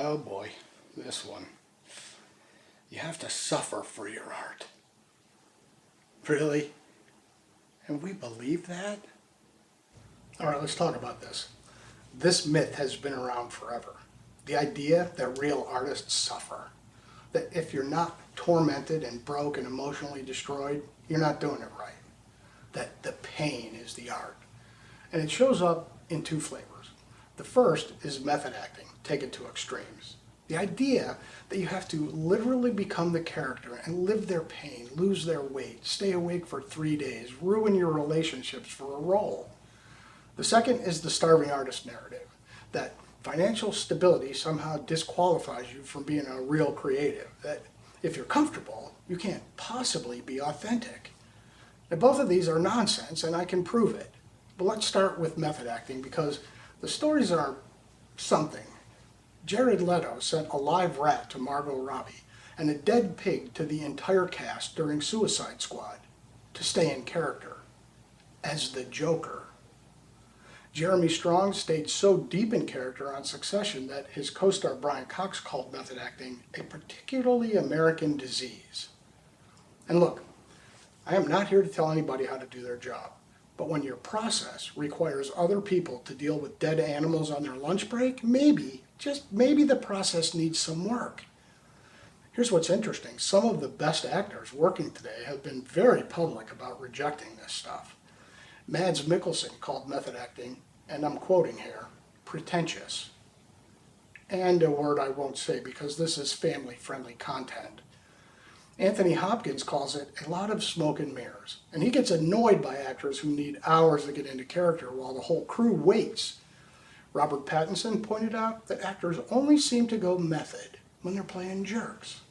Oh boy, this one. You have to suffer for your art. Really? And we believe that? All right, let's talk about this. This myth has been around forever. The idea that real artists suffer. That if you're not tormented and broke and emotionally destroyed, you're not doing it right. That the pain is the art. And it shows up in two flavors. The first is method acting, taken to extremes. The idea that you have to literally become the character and live their pain, lose their weight, stay awake for 3 days, ruin your relationships for a role. The second is the starving artist narrative, that financial stability somehow disqualifies you from being a real creative, that if you're comfortable, you can't possibly be authentic. Now, both of these are nonsense, and I can prove it. But let's start with method acting, because the stories are something. Jared Leto sent a live rat to Margot Robbie and a dead pig to the entire cast during Suicide Squad to stay in character as the Joker. Jeremy Strong stayed so deep in character on Succession that his co-star Brian Cox called method acting a particularly American disease. And look, I am not here to tell anybody how to do their job, but when your process requires other people to deal with dead animals on their lunch break, maybe, just maybe the process needs some work. Here's what's interesting. Some of the best actors working today have been very public about rejecting this stuff. Mads Mikkelsen called method acting, and I'm quoting here, pretentious. And a word I won't say because this is family-friendly content. Anthony Hopkins calls it a lot of smoke and mirrors, and he gets annoyed by actors who need hours to get into character while the whole crew waits. Robert Pattinson pointed out that actors only seem to go method when they're playing jerks.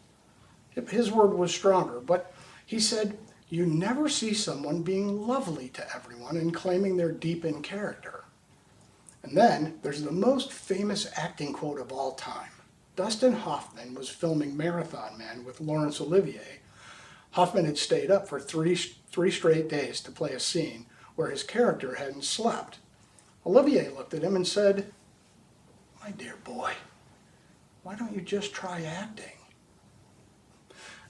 His word was stronger, but he said, you never see someone being lovely to everyone and claiming they're deep in character. And then there's the most famous acting quote of all time. Dustin Hoffman was filming Marathon Man with Laurence Olivier. Hoffman had stayed up for three straight days to play a scene where his character hadn't slept. Olivier looked at him and said, my dear boy, why don't you just try acting?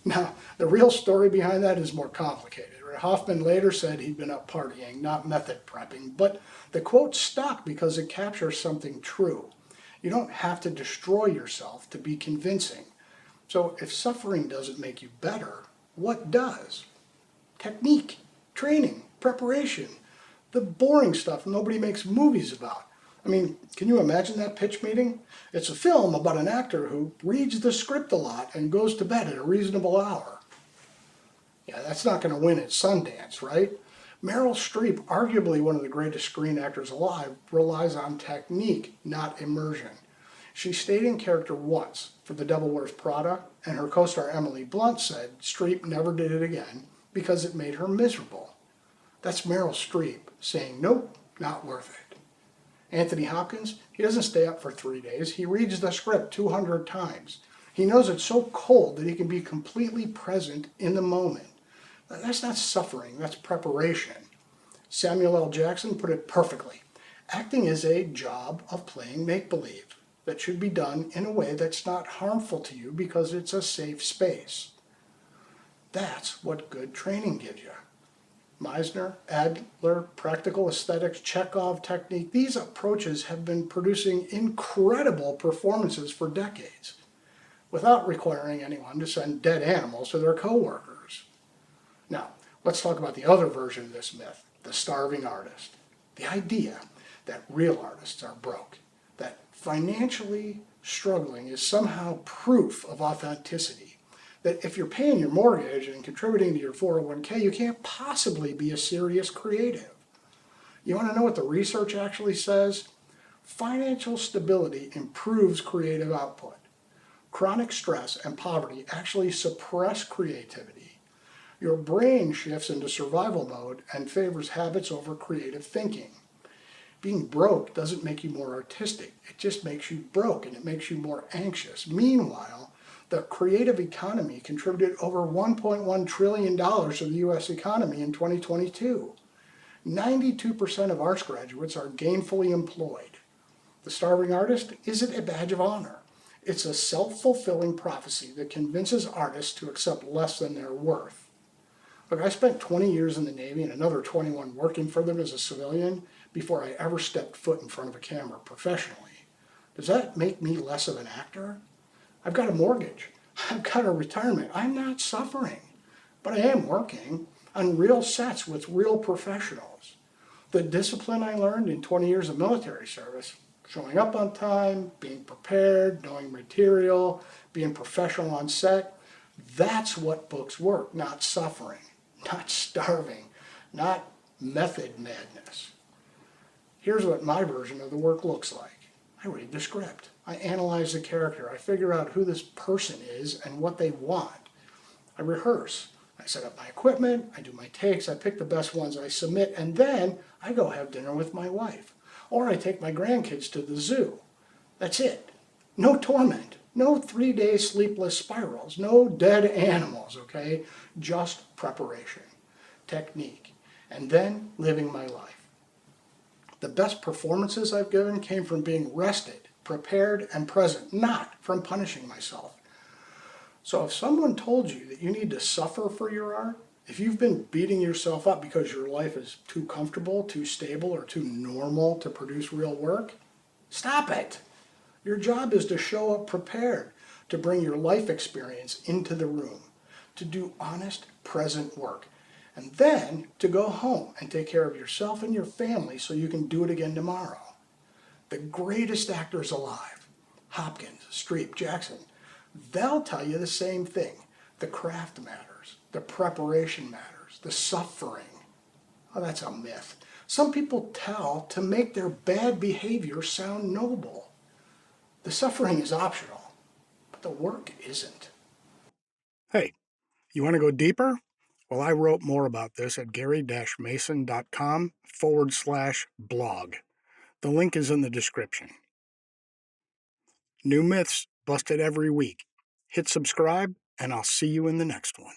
Now, the real story behind that is more complicated. Hoffman later said he'd been up partying, not method prepping, but the quote stuck because it captures something true. You don't have to destroy yourself to be convincing. So if suffering doesn't make you better, what does? Technique, training, preparation, the boring stuff nobody makes movies about. I mean, can you imagine that pitch meeting? It's a film about an actor who reads the script a lot and goes to bed at a reasonable hour. Yeah, that's not going to win at Sundance, right? Meryl Streep, arguably one of the greatest screen actors alive, relies on technique, not immersion. She stayed in character once for The Devil Wears Prada, and her co-star Emily Blunt said Streep never did it again because it made her miserable. That's Meryl Streep saying, nope, not worth it. Anthony Hopkins, he doesn't stay up for 3 days. He reads the script 200 times. He knows it's so cold that he can be completely present in the moment. That's not suffering, that's preparation. Samuel L. Jackson put it perfectly. Acting is a job of playing make-believe that should be done in a way that's not harmful to you because it's a safe space. That's what good training gives you. Meisner, Adler, practical aesthetics, Chekhov technique, these approaches have been producing incredible performances for decades without requiring anyone to send dead animals to their coworkers. Now, let's talk about the other version of this myth, the starving artist. The idea that real artists are broke, that financially struggling is somehow proof of authenticity, that if you're paying your mortgage and contributing to your 401k, you can't possibly be a serious creative. You want to know what the research actually says? Financial stability improves creative output. Chronic stress and poverty actually suppress creativity. Your brain shifts into survival mode and favors habits over creative thinking. Being broke doesn't make you more artistic. It just makes you broke and it makes you more anxious. Meanwhile, the creative economy contributed over $1.1 trillion to the U.S. economy in 2022. 92% of arts graduates are gainfully employed. The starving artist isn't a badge of honor. It's a self-fulfilling prophecy that convinces artists to accept less than their worth. Look, I spent 20 years in the Navy and another 21 working for them as a civilian before I ever stepped foot in front of a camera professionally. Does that make me less of an actor? I've got a mortgage. I've got a retirement. I'm not suffering, but I am working on real sets with real professionals. The discipline I learned in 20 years of military service, showing up on time, being prepared, knowing material, being professional on set, that's what books work, not suffering, not starving, not method madness. Here's what my version of the work looks like. I read the script. I analyze the character. I figure out who this person is and what they want. I rehearse. I set up my equipment. I do my takes. I pick the best ones. I submit. And then I go have dinner with my wife. Or I take my grandkids to the zoo. That's it. No torment. No 3-day sleepless spirals. No dead animals, okay? Just preparation, technique, and then living my life. The best performances I've given came from being rested, prepared, and present, not from punishing myself. So if someone told you that you need to suffer for your art, if you've been beating yourself up because your life is too comfortable, too stable, or too normal to produce real work, stop it. Your job is to show up prepared, to bring your life experience into the room, to do honest, present work, and then to go home and take care of yourself and your family so you can do it again tomorrow. The greatest actors alive, Hopkins, Streep, Jackson, they'll tell you the same thing. The craft matters, the preparation matters, the suffering. Oh, that's a myth. Some people tell to make their bad behavior sound noble. The suffering is optional, but the work isn't. Hey, you want to go deeper? Well, I wrote more about this at gary-mason.com/blog. The link is in the description. New myths busted every week. Hit subscribe, and I'll see you in the next one.